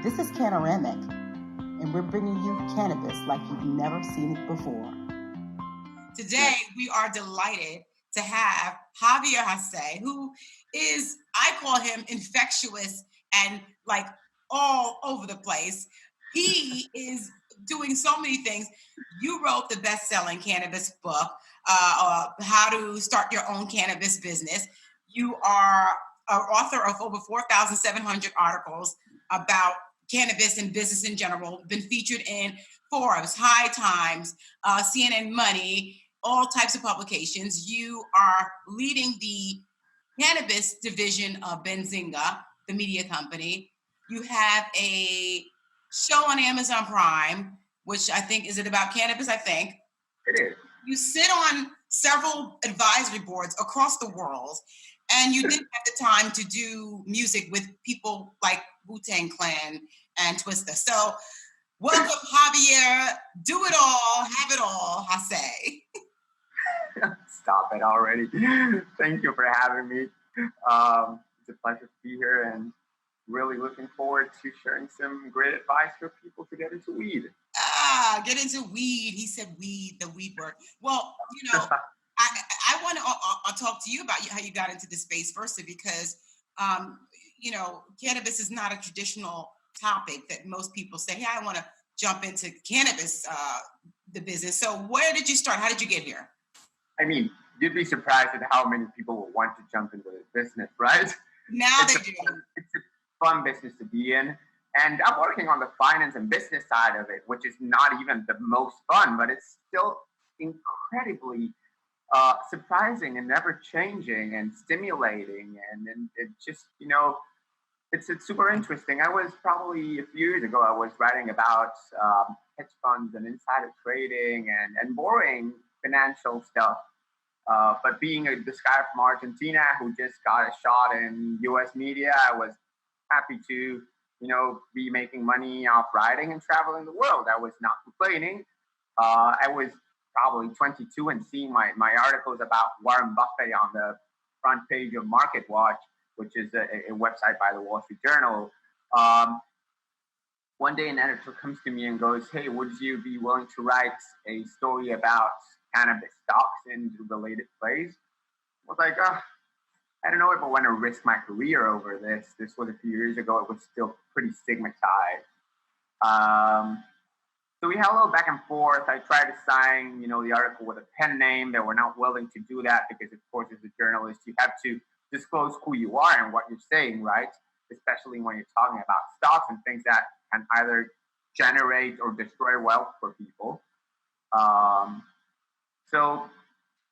This is Cannaramic, and we're bringing you cannabis like you've never seen it before. Today, we are delighted to have Javier Hasse, who is, I call him infectious and like all over the place. He is doing so many things. You wrote the best-selling cannabis book, How to Start Your Own Cannabis Business. You are an author of over 4,700 articles about cannabis and business in general, been featured in Forbes, High Times, CNN Money, all types of publications. You are leading the cannabis division of Benzinga, the media company. You have a show on Amazon Prime, which I think, is it about cannabis? I think. It is. You sit on several advisory boards across the world, and you didn't have the time to do music with people like Wu-Tang Clan and Twista. So welcome, Javier. Do it all, have it all, Hasse. Stop it already. Thank you for having me. It's a pleasure to be here and really looking forward to sharing some great advice for people to get into weed. Get into weed. He said weed, the weed word. Well, you know, I want to talk to you about how you got into this space firstly, because, you know, cannabis is not a traditional topic that most people say, hey, I want to jump into cannabis, the business. So where did you start? How did you get here? I mean, you'd be surprised at how many people will want to jump into this business, right? Now It's they do. It's a fun business to be in. And I'm working on the finance and business side of it, which is not even the most fun, but it's still incredibly surprising and ever changing and stimulating. And it just, you know, it's super interesting. I was probably a few years ago, I was writing about hedge funds and insider trading and boring financial stuff. But being this guy from Argentina who just got a shot in US media, I was happy to, you know, be making money off writing and traveling the world. I was not complaining. I was probably 22 and seeing my articles about Warren Buffett on the front page of Market Watch, which is a website by the Wall Street Journal. One day an editor comes to me and goes, hey, would you be willing to write a story about cannabis stocks in the related place? I was like, I don't know if I want to risk my career over this. This was a few years ago. It was still pretty stigmatized. So we had a little back and forth. I tried to sign, you know, the article with a pen name. They were not willing to do that because, of course, as a journalist, you have to disclose who you are and what you're saying, right? Especially when you're talking about stocks and things that can either generate or destroy wealth for people. So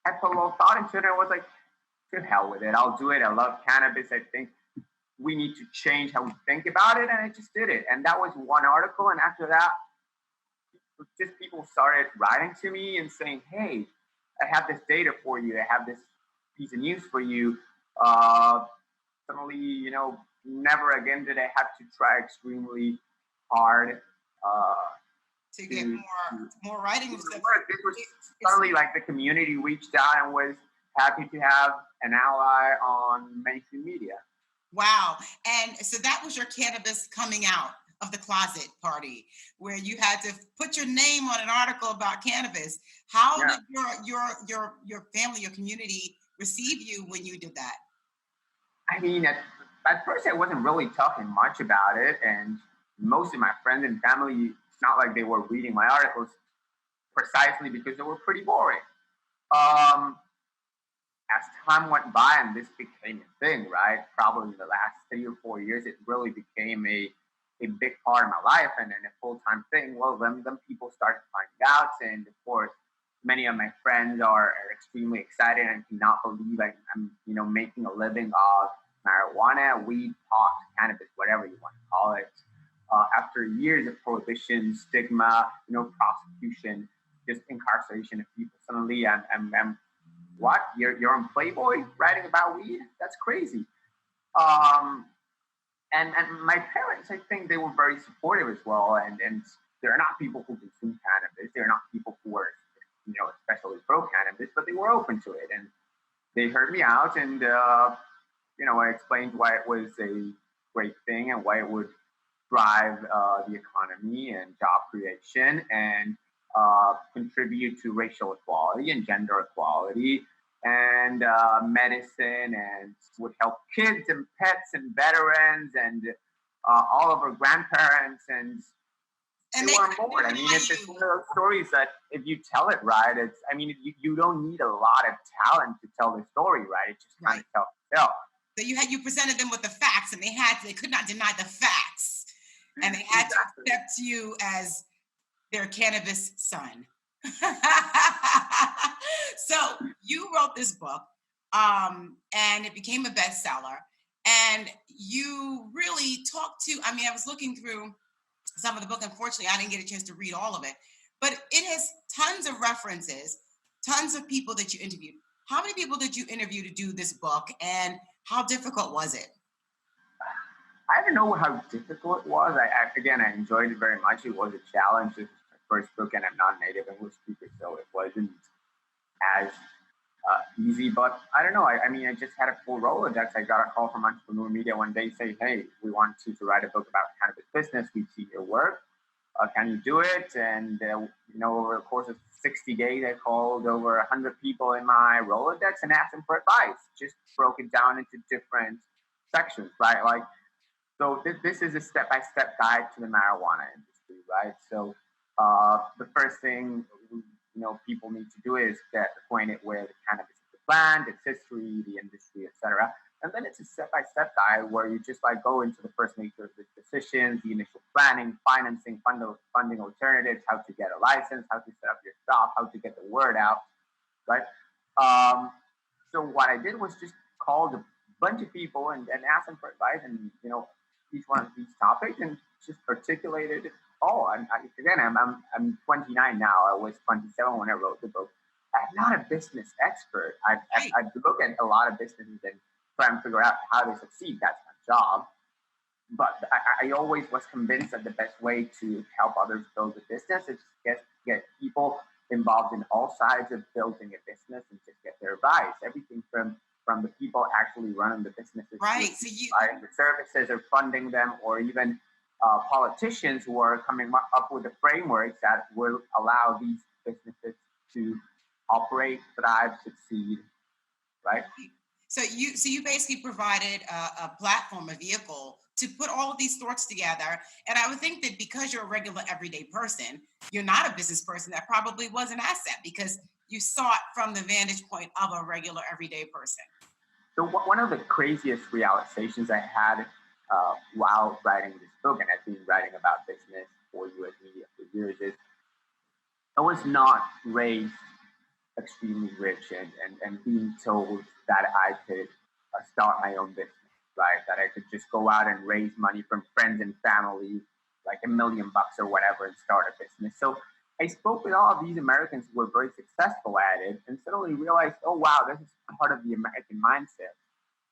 I put a little thought into it. I was like, to hell with it. I'll do it. I love cannabis. I think we need to change how we think about it. And I just did it. And that was one article. And after that, just people started writing to me and saying, hey, I have this data for you. I have this piece of news for you. Suddenly, you know, never again did I have to try extremely hard to get more writing and stuff. This was suddenly like the community reached out and was happy to have an ally on mainstream media. Wow. And so that was your cannabis coming out of the closet party, where you had to put your name on an article about cannabis. How did your family, your community receive you when you did that? I mean, at first I wasn't really talking much about it, and most of my friends and family, it's not like they were reading my articles precisely because they were pretty boring. As time went by and this became a thing, right? Probably in the last 3 or 4 years, it really became a big part of my life and a full-time thing. Well, then people started finding out, and of course, many of my friends are extremely excited and cannot believe I'm, you know, making a living off marijuana, weed, pot, cannabis, whatever you want to call it. After years of prohibition, stigma, you know, prosecution, just incarceration of people, suddenly I'm what? You're on Playboy writing about weed? That's crazy. And my parents, I think they were very supportive as well. And they're not people who consume cannabis. They're not people who are, you know, especially pro cannabis, but they were open to it. And they heard me out, and you know, I explained why it was a great thing and why it would drive the economy and job creation and contribute to racial equality and gender equality and medicine, and would help kids and pets and veterans and all of our grandparents, and And they they were on couldn't board. I mean, deny it's just one you. of those stories that if you tell it right, it's, I mean, you don't need a lot of talent to tell the story right. It just kind Right. of tells itself. So you presented them with the facts, and they could not deny the facts, and they had to Exactly. accept you as their cannabis son. So you wrote this book, and it became a bestseller. And you really talked to, I mean, I was looking through some of the book. Unfortunately, I didn't get a chance to read all of it, but it has tons of references, tons of people that you interviewed. How many people did you interview to do this book, and how difficult was it? I don't know how difficult it was. Again, I enjoyed it very much. It was a challenge. This was my first book, and I'm not a native English speaker, so it wasn't as easy. But I don't know. I mean, I just had a full Rolodex. I got a call from Entrepreneur Media one day saying, "Hey, we want you to write a book about cannabis business. We see your work. Can you do it?" And over the course of 60 days, I called over 100 people in my Rolodex and asked them for advice. Just broke it down into different sections, right? Like, so this is a step-by-step guide to the marijuana industry, right? So the first thing people need to do is get acquainted with the cannabis of the plant, its history, the industry, etc. And then it's a step-by-step guide where you just like go into the first nature of the decisions, the initial planning, financing, funding alternatives, how to get a license, how to set up your shop, how to get the word out, right? So what I did was just called a bunch of people and asked them for advice, and each one of these topics, and just articulated it all. Again, I'm 29 now. I was 27 when I wrote the book. I'm not a business expert. I look at a lot of businesses and try and figure out how they succeed. That's my job. But I always was convinced that the best way to help others build a business is get people involved in all sides of building a business and just get their advice. Everything from the people actually running the businesses, Right. So you providing the services or funding them, or even politicians who are coming up with the frameworks that will allow these businesses to operate, thrive, succeed, right? So you basically provided a platform, a vehicle to put all of these thoughts together. And I would think that because you're a regular everyday person, you're not a business person, that probably was an asset because you saw it from the vantage point of a regular everyday person. So one of the craziest realizations I had while writing this book, and I've been writing about business for U.S. media for years, is I was not raised extremely rich and being told that I could start my own business, right? That I could just go out and raise money from friends and family, like $1 million or whatever, and start a business. So I spoke with all of these Americans who were very successful at it, and suddenly realized, oh wow, this is part of the American mindset.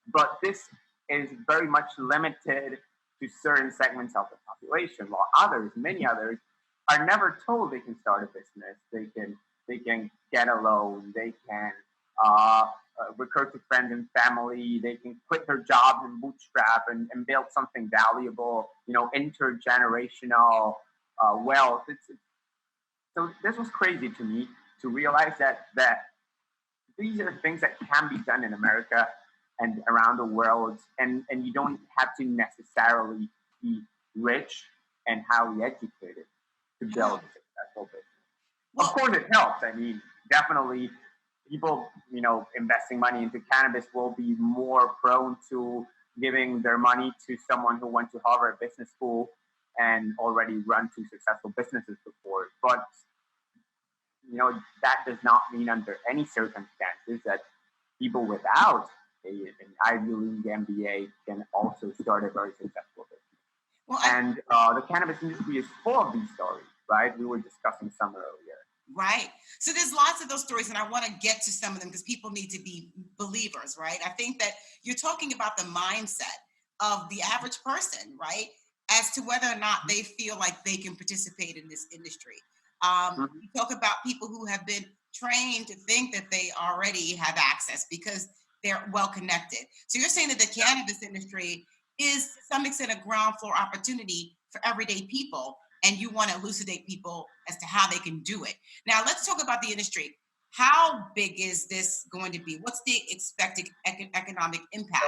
But this is very much limited to certain segments of the population, while others, many others, are never told they can start a business. They can get a loan. They can recur to friends and family. They can quit their jobs and bootstrap and build something valuable. Intergenerational wealth. So this was crazy to me to realize that these are things that can be done in America and around the world, and you don't have to necessarily be rich and highly educated to build a successful business. Of course, it helps. I mean, definitely, people investing money into cannabis will be more prone to giving their money to someone who went to Harvard Business School and already run two successful businesses before. But that does not mean under any circumstances that people without an Ivy League MBA can also start a very successful business. And the cannabis industry is full of these stories, right? We were discussing some earlier. Right. So there's lots of those stories, and I want to get to some of them because people need to be believers, right? I think that you're talking about the mindset of the average person, right? As to whether or not they feel like they can participate in this industry. You talk about people who have been trained to think that they already have access because they're well connected. So you're saying that the cannabis industry is to some extent a ground floor opportunity for everyday people, and you want to elucidate people as to how they can do it. Now, let's talk about the industry. How big is this going to be? What's the expected economic impact?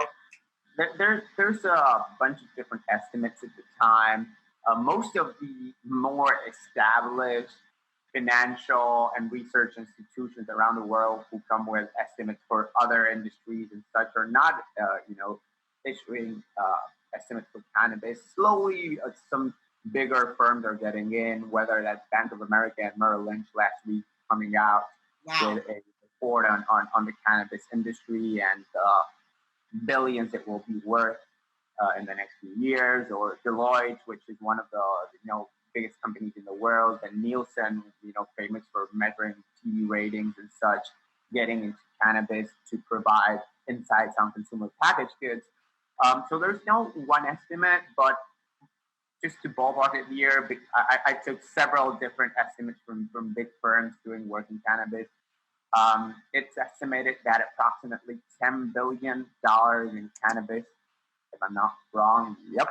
There's a bunch of different estimates at the time. Most of the more established financial and research institutions around the world who come with estimates for other industries and such are not, issuing estimates for cannabis. Slowly, some bigger firms are getting in, whether that's Bank of America and Merrill Lynch last week coming out Wow. with a report on the cannabis industry and billions it will be worth in the next few years, or Deloitte, which is one of the biggest companies in the world, and Nielsen, famous for measuring TV ratings and such, getting into cannabis to provide insights on consumer packaged goods. So there's no one estimate, but just to ballpark it here, I took several different estimates from big firms doing work in cannabis. It's estimated that approximately $10 billion in cannabis, if I'm not wrong, yep,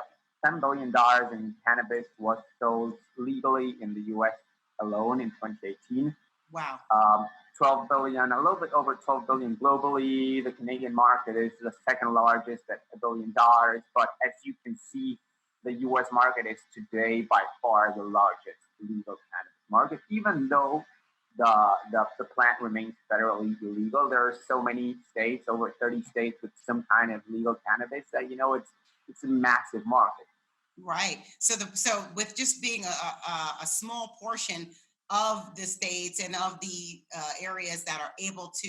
$10 billion in cannabis was sold legally in the US alone in 2018. Wow. 12 billion, a little bit over 12 billion globally. The Canadian market is the second largest at $1 billion. But as you can see, the US market is today by far the largest legal cannabis market, even though the plant remains federally illegal. There are so many states, over 30 states with some kind of legal cannabis that it's a massive market. Right. So with just being a small portion of the states and of the areas that are able to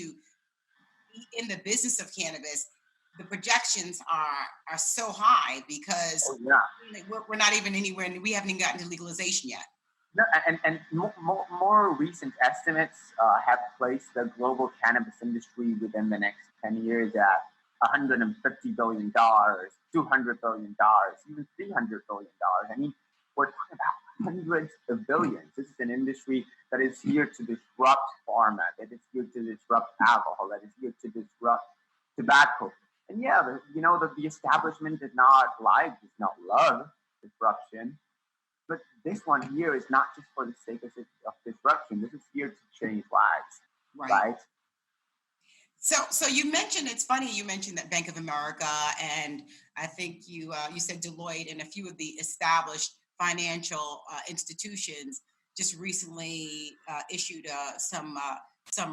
be in the business of cannabis, the projections are so high because we're not even anywhere, and we haven't even gotten to legalization yet. No, and more recent estimates have placed the global cannabis industry within the next 10 years at $150 billion, $200 billion, even $300 billion. I mean, we're talking about hundreds of billions. This is an industry that is here to disrupt pharma, that is here to disrupt alcohol, that is here to disrupt tobacco. And the establishment does not love disruption. But this one here is not just for the sake of disruption. This is here to change lives, right? So you mentioned, it's funny you mentioned that Bank of America, and I think you said Deloitte and a few of the established financial institutions just recently issued some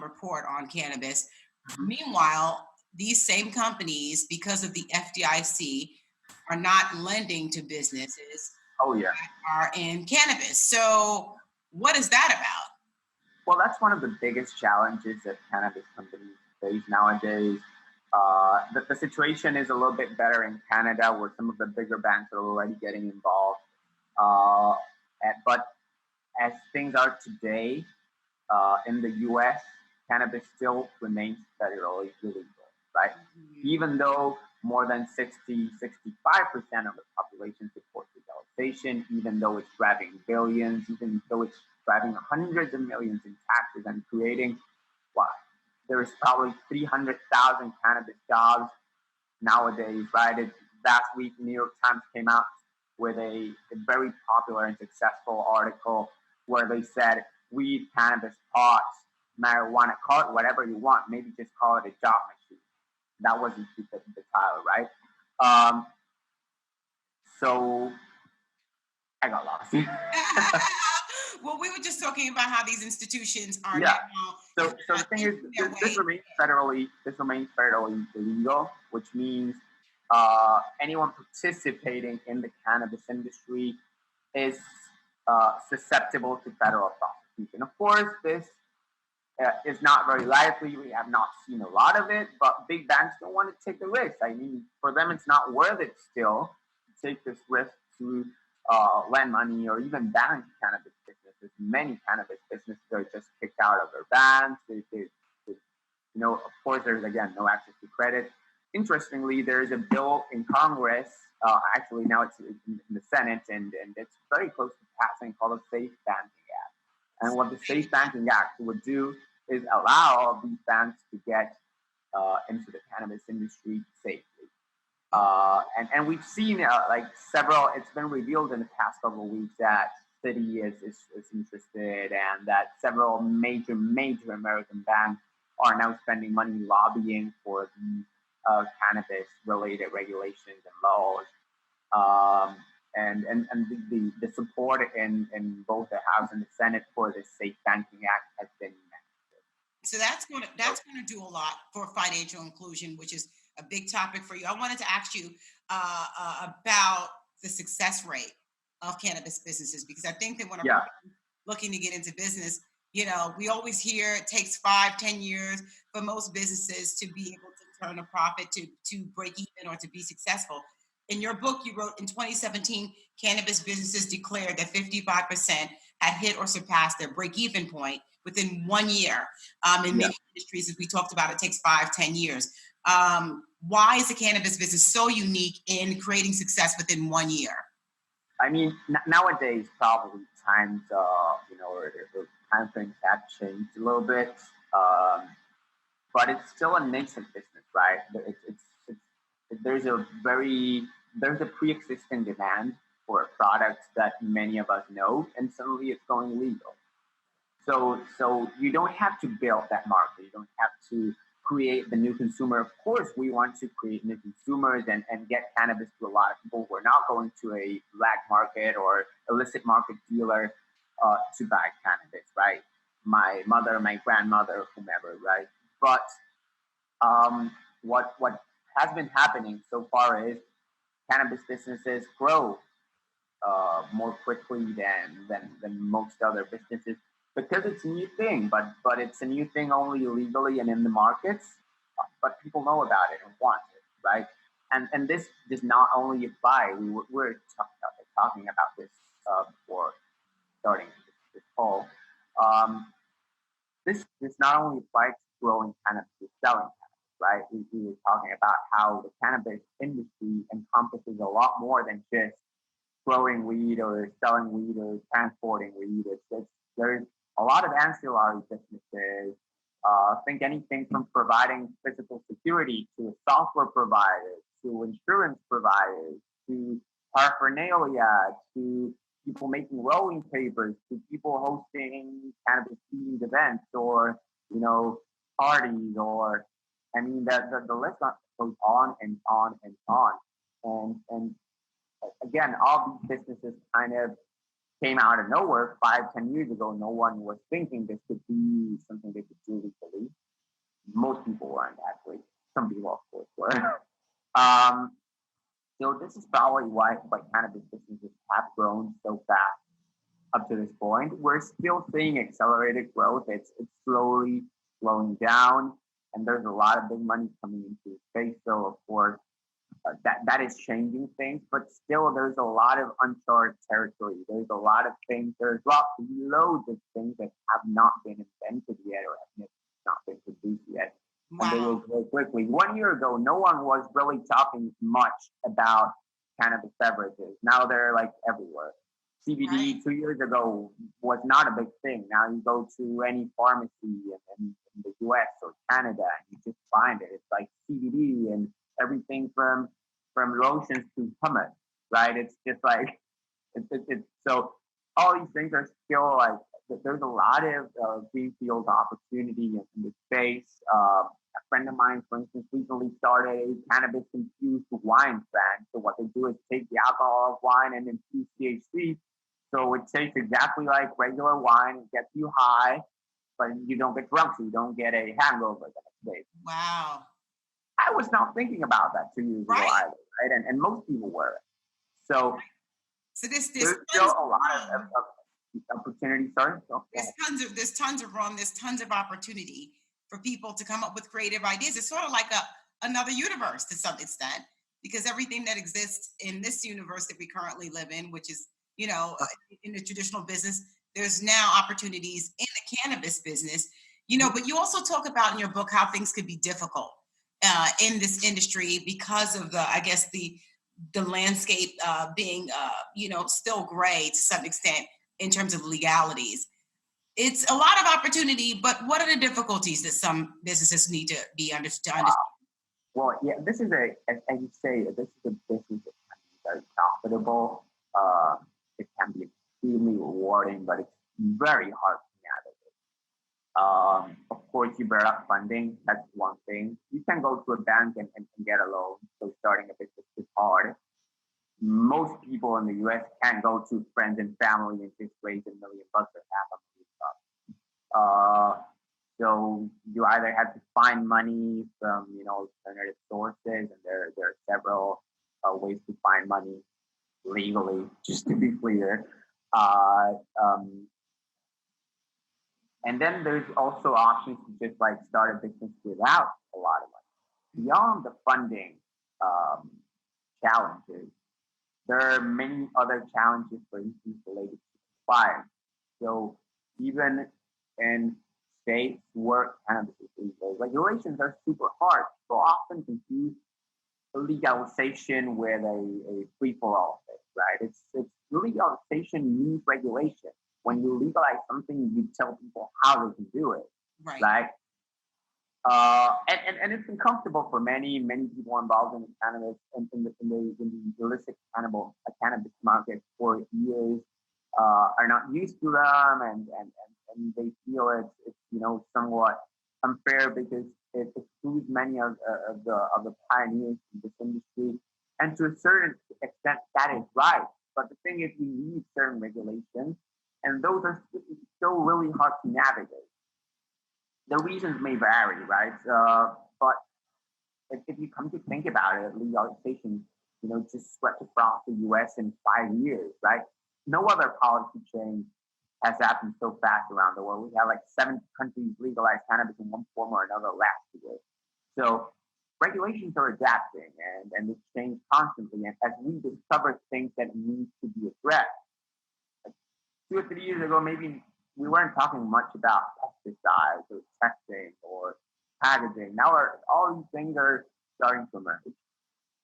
report on cannabis. Mm-hmm. Meanwhile, these same companies, because of the FDIC, are not lending to businesses. Oh yeah, are in cannabis. So what is that about? Well, that's one of the biggest challenges that cannabis companies face nowadays. The situation is a little bit better in Canada, where some of the bigger banks are already getting involved. But as things are today, in the U.S., cannabis still remains federally illegal, right? Mm-hmm. Even though more than 65% of the population supports legalization, even though it's grabbing billions, even though it's grabbing hundreds of millions in taxes and creating, there's probably 300,000 cannabis jobs nowadays, right? Last week, New York Times came out with a very popular and successful article where they said, weed, cannabis, pot, marijuana, call it whatever you want, maybe just call it a job machine. That wasn't the title, right? So I got lost. Well, we were just talking about how these institutions are now. So the thing is, this remains federally illegal, which means anyone participating in the cannabis industry is susceptible to federal prosecution. Of course, this is not very likely. We have not seen a lot of it, but big banks don't want to take the risk. I mean, for them, it's not worth it still to take this risk to lend money or even ban cannabis businesses. Many cannabis businesses are just kicked out of their banks. Of course, there's, again, no access to credit. Interestingly, there's a bill in Congress, actually now it's in the Senate, and it's very close to passing, called the Safe Banking Act. And what the Safe Banking Act would do is allow these banks to get into the cannabis industry safely. And we've seen like several. It's been revealed in the past couple of weeks that Citi is interested, and that several major American banks are now spending money lobbying for the cannabis related regulations and laws. And the support in both the House and the Senate for the Safe Banking Act has been massive. So that's going to do a lot for financial inclusion, which is a big topic for you. I wanted to ask you about the success rate of cannabis businesses, because I think that when I'm looking to get into business, you know, we always hear it takes 5-10 years for most businesses to be able to turn a profit, to break even, or to be successful. In your book, you wrote in 2017, cannabis businesses declared that 55% had hit or surpassed their break-even point within 1 year. In many industries, as we talked about, it takes 5-10 years. Why is the cannabis business so unique in creating success within 1 year? I mean, nowadays, probably times, the time frames have changed a little bit, but it's still a nascent business, right? There's a pre-existing demand for a product that many of us know, and suddenly it's going legal. So you don't have to build that market. You don't have to create the new consumer. Of course, we want to create new consumers and get cannabis to a lot of people. We're not going to a black market or illicit market dealer to buy cannabis, right? My mother, my grandmother, whomever, right? But what has been happening so far is cannabis businesses grow more quickly than most other businesses, because it's a new thing, but it's a new thing only legally and in the markets, but people know about it and want it, right? And this does not only apply. We're talking about this before starting this call. This not only applies to growing cannabis, to selling cannabis, right? We were talking about how the cannabis industry encompasses a lot more than just growing weed or selling weed or transporting weed. There's a lot of ancillary businesses. Think anything from providing physical security to a software provider, to insurance providers, to paraphernalia, to people making rolling papers, to people hosting cannabis themed events, or parties, or I mean the list goes on and on and on. And again, all these businesses kind of came out of nowhere 5-10 years ago. No one was thinking this could be something they could do legally. Most people weren't, actually. Some people, of course, were. So this is probably why cannabis businesses have grown so fast up to this point. We're still seeing accelerated growth. It's slowly slowing down, and there's a lot of big money coming into the space. So, of course, that is changing things, but still there's a lot of uncharted territory. There's a lot of things, loads of things that have not been invented yet or have not been produced yet. Wow. And they will grow quickly. 1 year ago, no one was really talking much about cannabis beverages. Now they're like everywhere. CBD 2 years ago was not a big thing. Now you go to any pharmacy in the US or Canada and you just find it. It's like CBD and everything from lotions to hummus, right? It's just like it's so all these things are still like there's a lot of greenfield opportunity in the space. A friend of mine, for instance, recently started a cannabis infused wine brand. So what they do is take the alcohol of wine and infuse THC. So it tastes exactly like regular wine. It gets you high, but you don't get drunk, so you don't get a hangover the next day. Wow. I was not thinking about that 2 years ago either, right? And most people were. So there's still a lot of opportunity. Sorry? There's tons of room. There's tons of opportunity for people to come up with creative ideas. It's sort of like another universe to some extent, because everything that exists in this universe that we currently live in, which is, in the traditional business, there's now opportunities in the cannabis business, but you also talk about in your book how things could be difficult in this industry because of the landscape being, still gray to some extent in terms of legalities. It's a lot of opportunity, but what are the difficulties that some businesses need to be understood? Well, yeah, this is as you say, this is a business that can be very profitable. It can be extremely rewarding, but it's very hard to navigate. Of course, you brought up funding. That's one thing. You can go to a bank and get a loan. So starting a business is hard. Most people in the US can't go to friends and family and just raise $1 million or half a million bucks. So you either have to find money from alternative sources, and there are several ways to find money legally. Just to be clear, uh, um, and then there's also options to just like start a business without a lot of money. Beyond the funding um, challenges, there are many other challenges, for instance, related to compliance. So even in states where cannabis is legal, regulations are super hard. People often confuse legalization with a free-for-all thing, right? It's legalization means regulation. When you legalize something, you tell people how they can do it, Right. right? And it's uncomfortable for many people involved in the cannabis in the illicit cannabis market for years, are not used to them, and they feel it's somewhat unfair because it excludes many of the pioneers in this industry, and to a certain extent that is right. But the thing is, we need certain regulations, and those are still really hard to navigate. The reasons may vary, right? But if you come to think about it, legalization, just swept across the U.S. in 5 years, right? No other policy change has happened so fast around the world. We have like 7 countries legalize cannabis in one form or another last year. So regulations are adapting and they change constantly. And as we discover things that need to be addressed, 2 or 3 years ago, maybe we weren't talking much about pesticides or testing or packaging. Now all these things are starting to emerge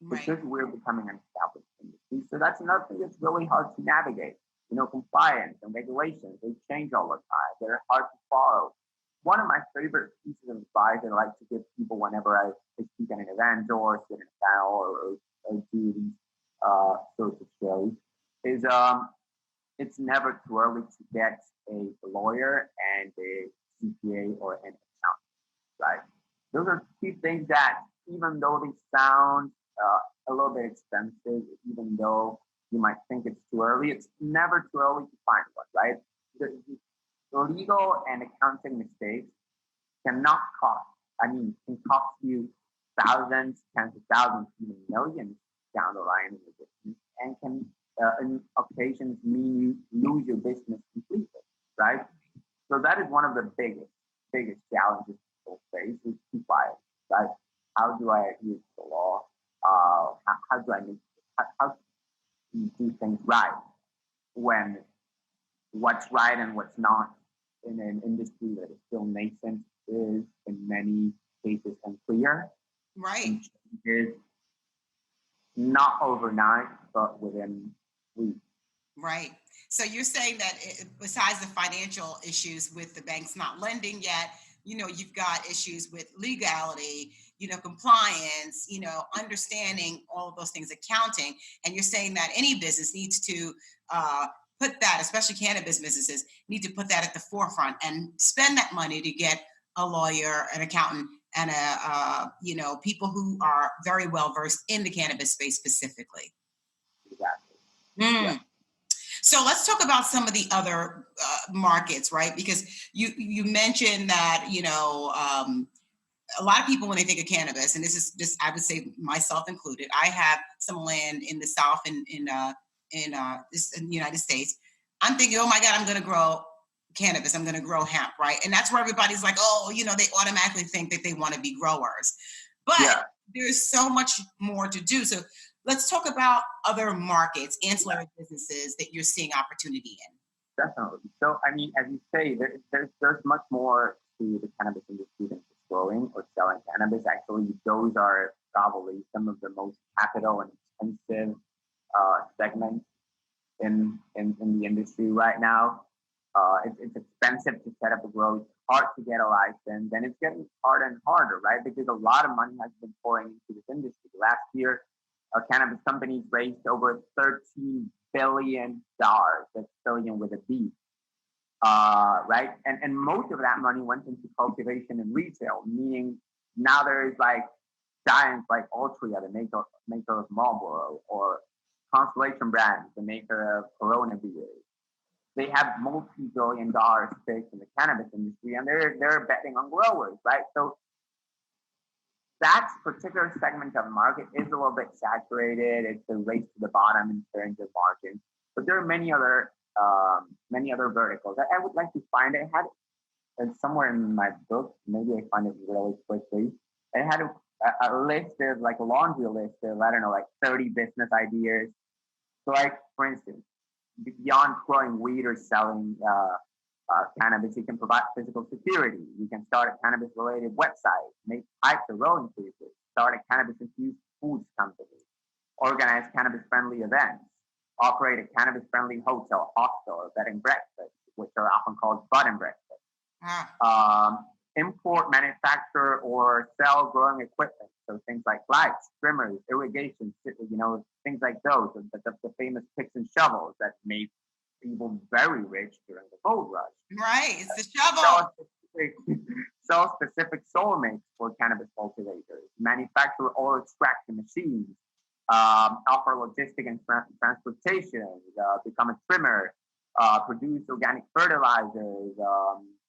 Right. because we're becoming an established industry. So that's another thing that's really hard to navigate. Compliance and regulations, they change all the time. They're hard to follow. One of my favorite pieces of advice I like to give people whenever I speak at an event or sit in a panel or do these sorts of shows is it's never too early to get a lawyer and a CPA or an accountant, right? Those are two things that, even though they sound a little bit expensive, even though you might think it's too early, it's never too early to find one, right? The legal and accounting mistakes cannot cost, can cost you thousands, tens of thousands, even millions down the line in the business, and can in occasions mean you lose your business completely, right? So that is one of the biggest challenges people face is compliance, right? How do I adhere to the law? How do I make how do you do things right when what's right and what's not in an industry that is still nascent is in many cases unclear. Right. And changes not overnight, but within weeks. Right. So you're saying that besides the financial issues with the banks not lending yet, you've got issues with legality, compliance, understanding all of those things, accounting. And you're saying that any business needs to put that, especially cannabis businesses, need to put that at the forefront and spend that money to get a lawyer, an accountant, and people who are very well versed in the cannabis space specifically. Exactly. Mm. Yeah. So let's talk about some of the other markets, right? Because you mentioned that a lot of people, when they think of cannabis, and this is just, I would say myself included, I have some land in the South in the United States. I'm thinking, oh my God, I'm going to grow cannabis. I'm going to grow hemp, right? And that's where everybody's like, oh, they automatically think that they want to be growers. But there's so much more to do. So let's talk about other markets, ancillary businesses that you're seeing opportunity in. Definitely. So, as you say, there's much more to the cannabis industry than just growing or selling cannabis. Actually, those are probably some of the most capital and expensive segments in the industry right now. It's expensive to set up a grow. It's hard to get a license, and it's getting harder and harder, right? Because a lot of money has been pouring into this industry. Last year, cannabis companies raised over $13 billion. That's billion with a B, right? And most of that money went into cultivation and retail, meaning now there's like giants like Altria, the maker of Marlboro, or Constellation Brands, the maker of Corona beers. They have multi-billion-dollar stakes in the cannabis industry, and they're betting on growers, right? So that particular segment of the market is a little bit saturated. It's a race to the bottom in terms of margins, but there are many other verticals. I would like to find it. I had it somewhere in my book. Maybe I find it really quickly. I had a list of like a laundry list of, I don't know, like 30 business ideas. So like, for instance, beyond growing weed or selling cannabis, you can provide physical security. You can start a cannabis-related website, make pipes or rolling cases, start a cannabis-infused foods company, organize cannabis-friendly events, operate a cannabis-friendly hotel, hostel, or bed and breakfast, which are often called bud and breakfast. Import, manufacture, or sell growing equipment. So things like lights, trimmers, irrigation, things like those. The famous picks and shovels that made people very rich during the gold rush. Right, it's the shovel. Sell specific soil mix for cannabis cultivators. Manufacture oil extraction machines. Offer logistic and transportation. Become a trimmer. Produce organic fertilizers.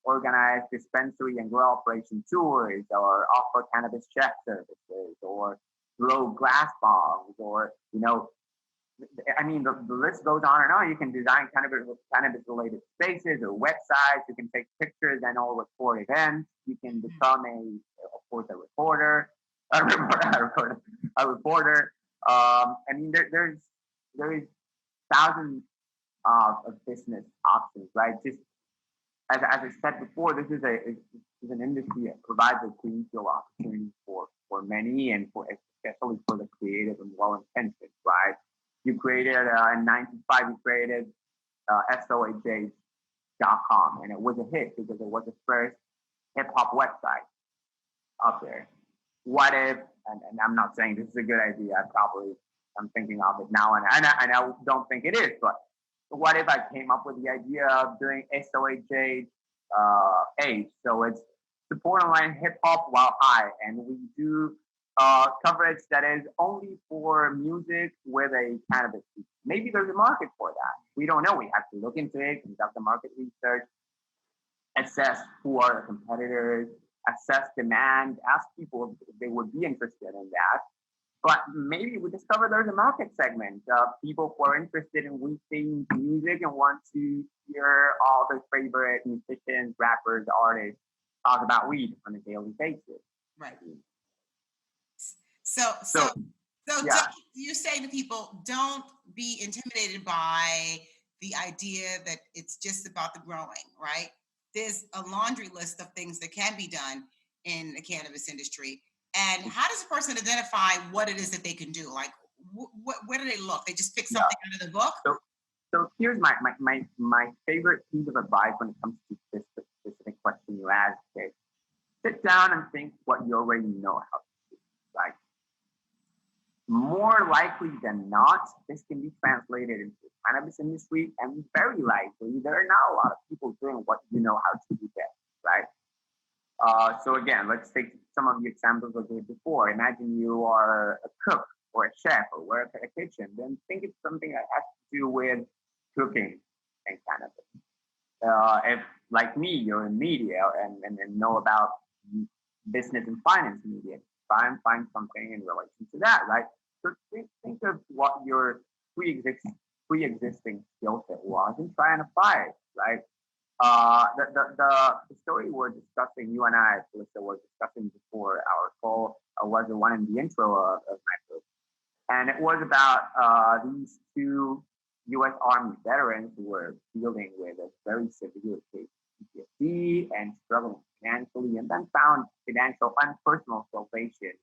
Organize dispensary and grow operation tours, or offer cannabis chef services, or grow glass bombs, or I mean, the list goes on and on. You can design cannabis related spaces or websites. You can take pictures and all record events. You can become a reporter. I mean, there is thousands of business options, right? Just as I said before, this is an industry that provides a greenfield opportunity for many, and especially for the creative and well-intentioned, right? You created in '95, you created SOHH.com, and it was a hit because it was the first hip hop website up there. What if, and I'm not saying this is a good idea, I'm thinking of it now, and I don't think it is, but what if I came up with the idea of doing SOHH so it's support online hip hop while high, and we do coverage that is only for music with a cannabis feature. Maybe there's a market for that. We don't know. We have to look into it, conduct the market research, assess who are the competitors, assess demand, ask people if they would be interested in that. But maybe we discover there's a market segment of people who are interested in weed-themed music and want to hear all their favorite musicians, rappers, artists talk about weed on a daily basis. Right. So yeah. you say to people, don't be intimidated by the idea that it's just about the growing, right? There's a laundry list of things that can be done in the cannabis industry. And how does a person identify what it is that they can do? Like, where do they look? They just pick something out of the book? So here's my favorite piece of advice when it comes to this specific question you asked. Okay? Sit down and think what you already know how to do, right? More likely than not, this can be translated into the cannabis industry, and very likely there are not a lot of people doing what you know how to do best, right? So again, let's take some of the examples I gave before. Imagine you are a cook or a chef or work at a kitchen. Then think it's something that has to do with cooking and cannabis. If, like me, you're in media and know about business and finance media, try and find something in relation to that, right? So think of what your pre-existing skill set was and try and apply it, right? The story we're discussing, you and I, Felissa, were discussing before our call, was the one in the intro of my book. And it was about these two U.S. Army veterans who were dealing with a very severe case of PTSD and struggling financially, and then found financial and personal salvation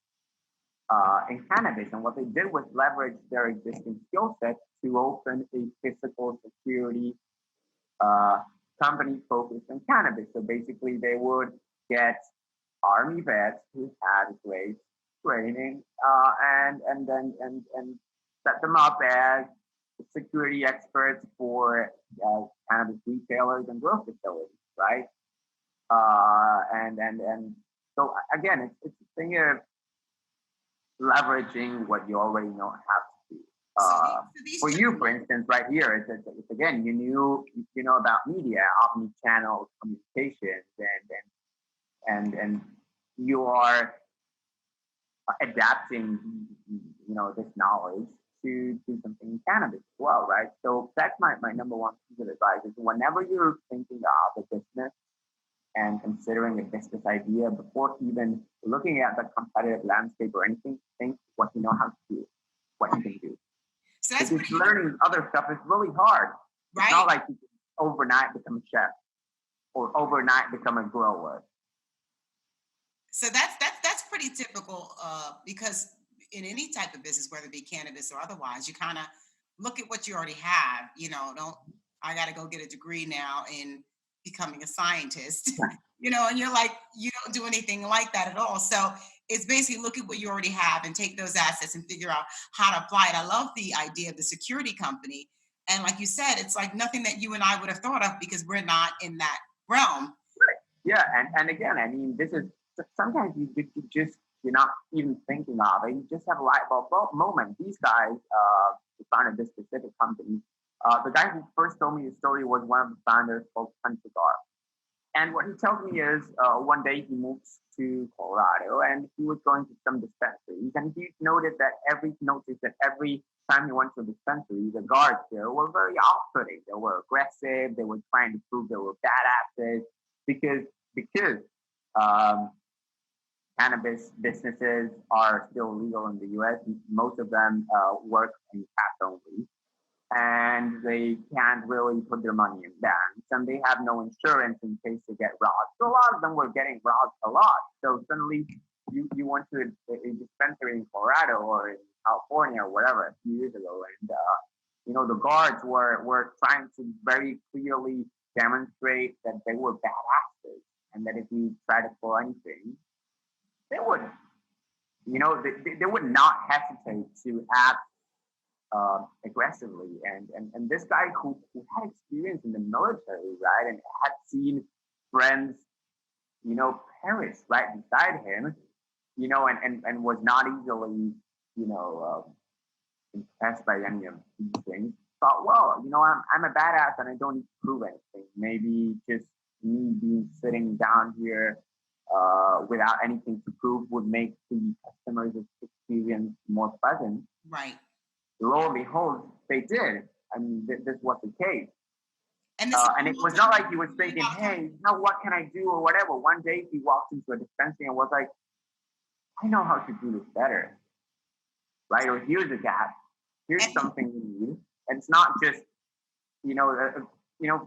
in cannabis. And what they did was leverage their existing skill set to open a physical security company focused on cannabis. So basically, they would get army vets who had great training, and set them up as security experts for cannabis retailers and growth facilities, right? And so again, it's a thing of leveraging what you already know how to do. For you, for instance, right here, it's again, you know about media, omni-channel communications, and you are adapting, this knowledge to do something in cannabis as well, right? So that's my number one piece of advice is whenever you're thinking of a business and considering a business idea before even looking at the competitive landscape or anything, think what you know how to do, what you can do. So that's because learning other stuff is really hard. Right. It's not like you can overnight become a chef or overnight become a grower. So that's pretty typical because in any type of business, whether it be cannabis or otherwise, you kind of look at what you already have. I got to go get a degree now in becoming a scientist, and you're like, you don't do anything like that at all. So it's basically look at what you already have and take those assets and figure out how to apply it. I love the idea of the security company. And like you said, it's like nothing that you and I would have thought of because we're not in that realm. Right. Yeah. And again, I mean, this is sometimes you're not even thinking of it. You just have a light bulb moment. These guys, who founded this specific company, the guy who first told me the story was one of the founders called Cigar. And what he tells me is one day he moves to Colorado and he was going to some dispensaries and he noticed that every time he went to a dispensary, the guards there were very off-putting. They were aggressive. They were trying to prove they were badasses because cannabis businesses are still legal in the U.S. Most of them work in cash only. And they can't really put their money in banks, and they have no insurance in case they get robbed. So a lot of them were getting robbed a lot. So suddenly, you went to a dispensary in Colorado or in California or whatever a few years ago, and the guards were trying to very clearly demonstrate that they were badasses, and that if you try to pull anything, they would, they would not hesitate to act aggressively, and this guy who had experience in the military, right, and had seen friends, perish right beside him, and was not easily, impressed by any of these things. Thought, well, I'm a badass and I don't need to prove anything. Maybe just me being sitting down here without anything to prove would make the customers' experience more pleasant. Right. Lo and behold, they did. I mean, this was the case. And it was not like he was thinking, hey, now what can I do or whatever. One day he walked into a dispensary and was like, I know how to do this better. Right? Or here's a gap. Here's something we need. And it's not just,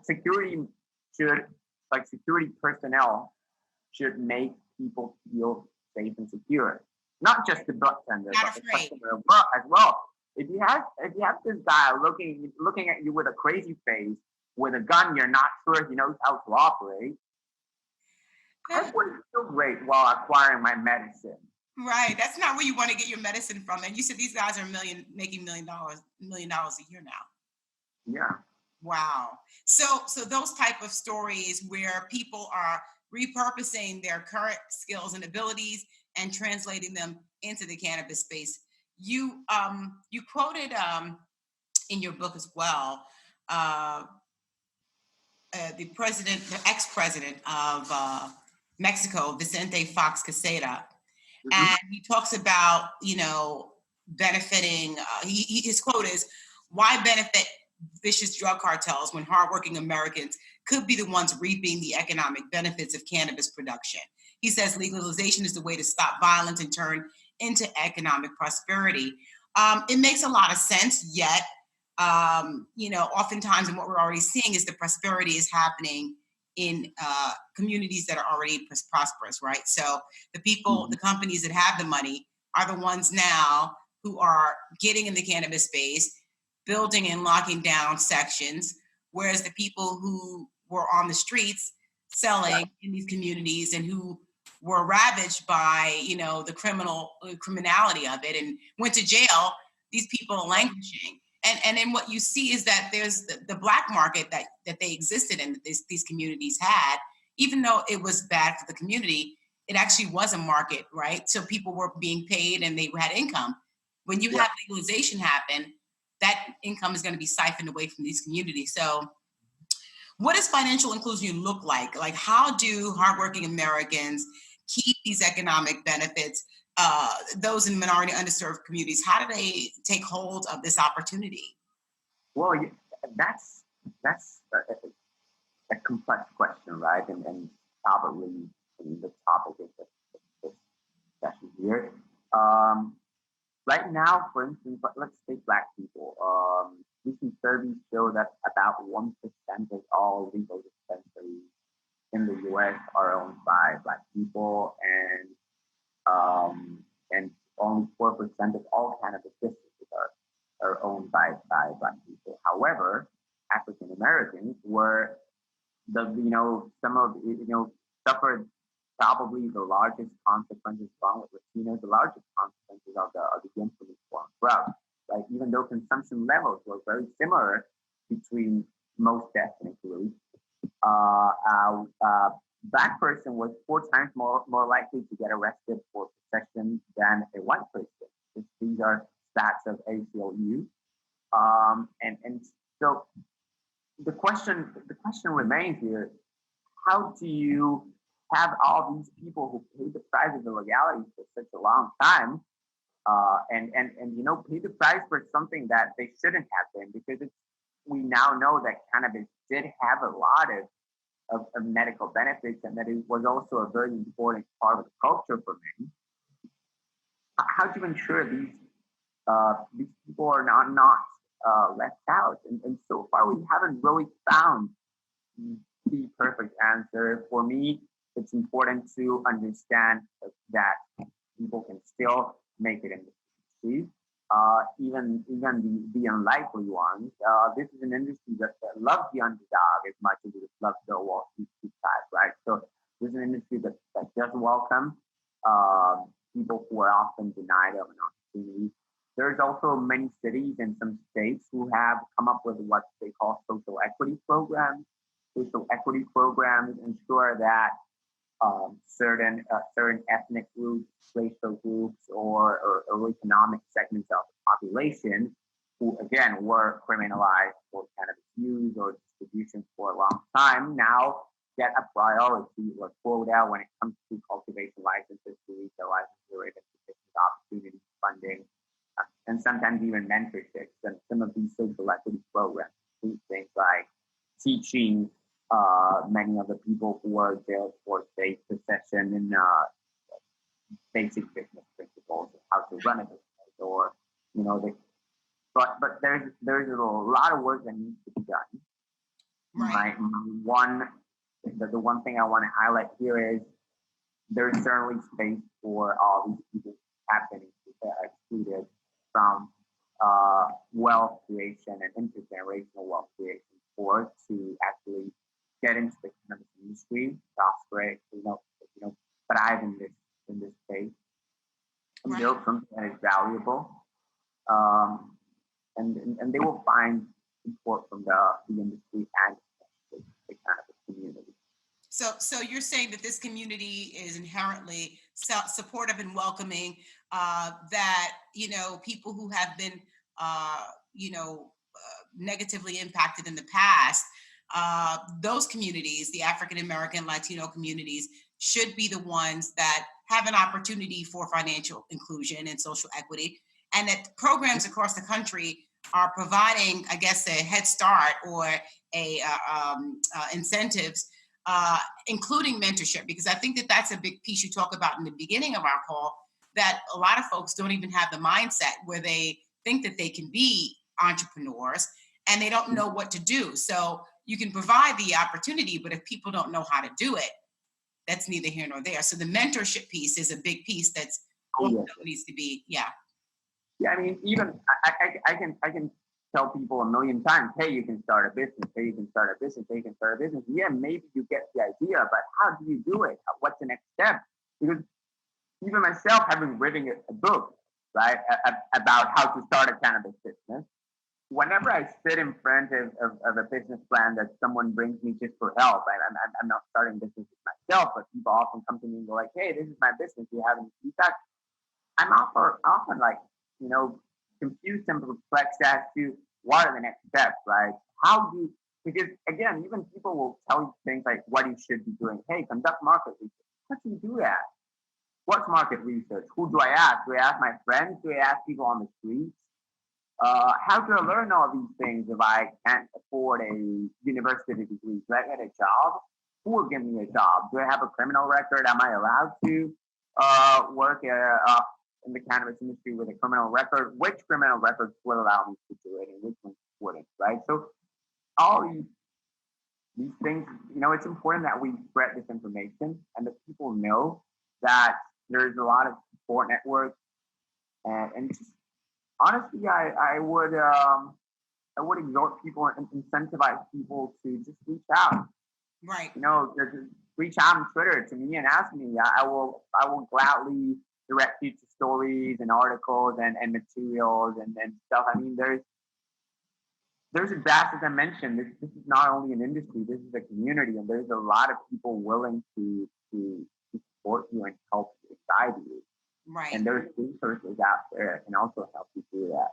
security personnel should make people feel safe and secure. Not just the bartender, but the customer as well. If you have this guy looking at you with a crazy face, with a gun, you're not sure he knows how to operate. I wouldn't feel great while acquiring my medicine. Right. That's not where you want to get your medicine from. And you said these guys are making $1 million a year now. Yeah. Wow. So those type of stories where people are repurposing their current skills and abilities and translating them into the cannabis space. You quoted in your book as well the ex-president of Mexico, Vicente Fox Quesada, mm-hmm. And he talks about benefiting. His quote is, "Why benefit vicious drug cartels when hardworking Americans could be the ones reaping the economic benefits of cannabis production?" He says legalization is the way to stop violence and turn into economic prosperity. It makes a lot of sense, yet, oftentimes, and what we're already seeing is the prosperity is happening in communities that are already prosperous, right? So the people, mm-hmm. the companies that have the money are the ones now who are getting in the cannabis space, building and locking down sections, whereas the people who were on the streets selling in these communities and who were ravaged by, you know, the criminality of it and went to jail, these people are languishing. And then what you see is that there's the black market that they existed in, these communities had, even though it was bad for the community, it actually was a market, right? So people were being paid and they had income. When you have legalization happen, that income is going to be siphoned away from these communities. So what does financial inclusion look like? Like, how do hardworking Americans keep these economic benefits? Those in minority underserved communities, how do they take hold of this opportunity? Well, that's a complex question, right? And probably the topic of this session here. Right now, for instance, let's take Black people. Recent surveys show that about 1% of all legal dispensaries in the U.S. are owned by Black people, and only 4% of all cannabis businesses are owned by Black people. However, African Americans were suffered probably the largest consequences, along with Latinos, the largest consequences of the infamous war on drugs. Right? Even though consumption levels were very similar between most ethnic groups, a Black person was 4 times more likely to get arrested for possession than a white person. These are stats of ACLU, and so the question remains here: how do you have all these people who pay the price of illegality for such a long time, and pay the price for something that they shouldn't have been? Because we now know that cannabis did have a lot of medical benefits, and that it was also a very important part of the culture for many. How do you ensure these people are not left out? And so far, we haven't really found the perfect answer. For me, it's important to understand that people can still make it in the industry, even the unlikely ones. This is an industry that loves the underdog as much as it loves the Wall Street type, right? So this is an industry that does welcome people who are often denied of an opportunity. There's also many cities and some states who have come up with what they call social equity programs. Social equity programs ensure that certain ethnic groups, racial groups, or economic segments of the population who, again, were criminalized for cannabis use or distribution for a long time, now get a priority or quota when it comes to cultivation licenses, to retail licenses, or even business opportunities, funding, and sometimes even mentorships. And some of these social equity programs do things like teaching many of the people who are jailed for safe possession and basic business principles, how to run a business, or but there's a lot of work that needs to be done. Right. The one thing I want to highlight here is there's certainly space for all these people who have been excluded from wealth creation and intergenerational wealth creation, or to actually get into the cannabis industry, prosper, thrive in this space, and build something that is valuable, and they will find support from the industry and the cannabis community. So you're saying that this community is inherently supportive and welcoming, that, people who have been, negatively impacted in the past, those communities, the African American, Latino communities, should be the ones that have an opportunity for financial inclusion and social equity, and that programs across the country are providing, I guess, a head start or incentives, including mentorship, because I think that that's a big piece you talk about in the beginning of our call, that a lot of folks don't even have the mindset where they think that they can be entrepreneurs and they don't know what to do. So you can provide the opportunity, but if people don't know how to do it, that's neither here nor there. So the mentorship piece is a big piece that's also needs to be, Yeah, I mean, even I can tell people a million times, hey, you can start a business, hey, you can start a business, hey, you can start a business. Yeah, maybe you get the idea, but how do you do it? What's the next step? Because even myself, having written a book, right, about how to start a cannabis business, whenever I sit in front of a business plan that someone brings me just for help, right, I'm not starting businesses myself, but people often come to me and go like, hey, this is my business. Do you have any feedback? I'm often like, confused and perplexed as to what are the next steps, right? How do you, because again, even people will tell you things like what you should be doing. Hey, conduct market research. How do you do that? What's market research? Who do I ask? Do I ask my friends? Do I ask people on the streets? How do I learn all these things if I can't afford a university degree? Do I get a job? Who will give me a job? Do I have a criminal record? Am I allowed to work in the cannabis industry with a criminal record? Which criminal records will allow me to do it and which ones wouldn't, right? So all these things, it's important that we spread this information and that people know that there's a lot of support networks and just honestly, I would exhort people and incentivize people to just reach out. Right. Just reach out on Twitter to me and ask me. I will gladly direct you to stories and articles and materials and stuff. I mean, there's a vast, as I mentioned, this is not only an industry, this is a community, and there's a lot of people willing to support you and help you, guide you. Right. And there's resources out there that can also help you do that.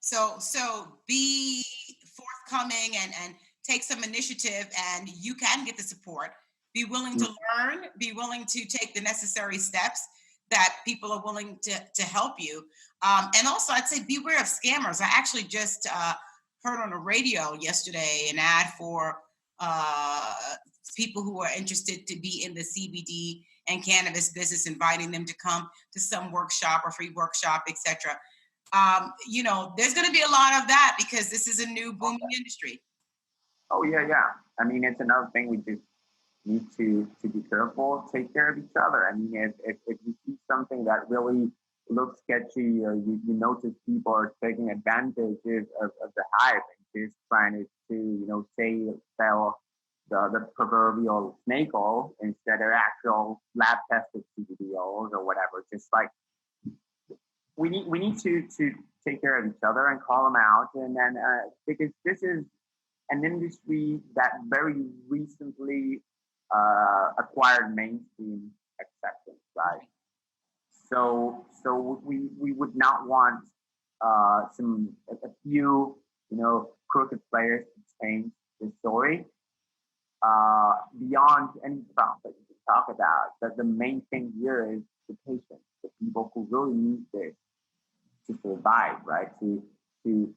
So be forthcoming and take some initiative, and you can get the support. Be willing to learn, be willing to take the necessary steps that people are willing to help you. And also, I'd say beware of scammers. I actually just heard on the radio yesterday an ad for people who are interested to be in the CBD and cannabis business, inviting them to come to some workshop or free workshop, etc. There's going to be a lot of that because this is a new booming industry. Oh yeah. I mean, it's another thing we just need to be careful, take care of each other. I mean, if you see something that really looks sketchy or you notice people are taking advantage of the hype and just trying to sell the proverbial snake oil instead of actual lab tested CBD oils or whatever. Just like we need to take care of each other and call them out, and then because this is an industry that very recently acquired mainstream acceptance, right? So we would not want a few crooked players to change the story. Beyond any profit you can talk about, that the main thing here is the patients, the people who really need this to survive, right? To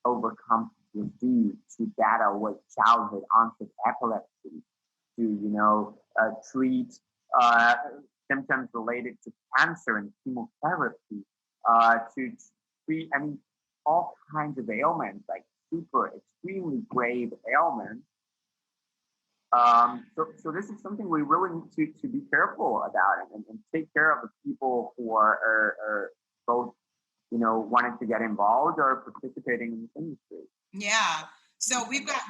overcome disease, to battle with childhood onset epilepsy, to treat symptoms related to cancer and chemotherapy, to treat, all kinds of ailments, like super extremely grave ailments. So this is something we really need to be careful about and take care of the people who are both, wanting to get involved or participating in this industry. Yeah. So we've got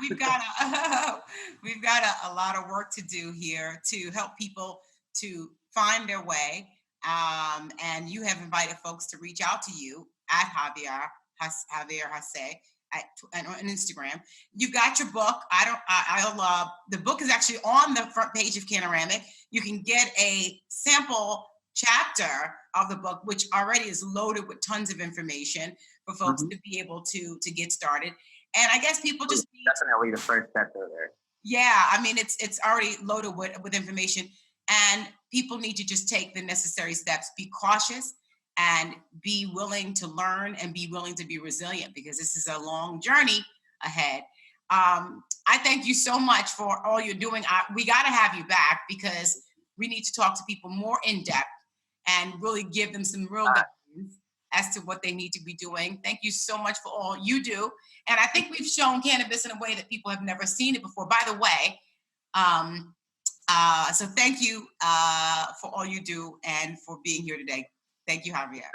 a lot of work to do here to help people to find their way. And you have invited folks to reach out to you at Javier Hasse on Instagram. You've got your book. The book is actually on the front page of Cannaramic. You can get a sample chapter of the book, which already is loaded with tons of information for folks to be able to get started. And I guess people just definitely the first step there. Yeah, I mean it's already loaded with information, and people need to just take the necessary steps. Be cautious and be willing to learn and be willing to be resilient, because this is a long journey ahead. I thank you so much for all you're doing. We got to have you back because we need to talk to people more in depth and really give them some real guidance as to what they need to be doing. Thank you so much for all you do. And I think we've shown cannabis in a way that people have never seen it before. By the way, so thank you for all you do and for being here today. Thank you, Javier.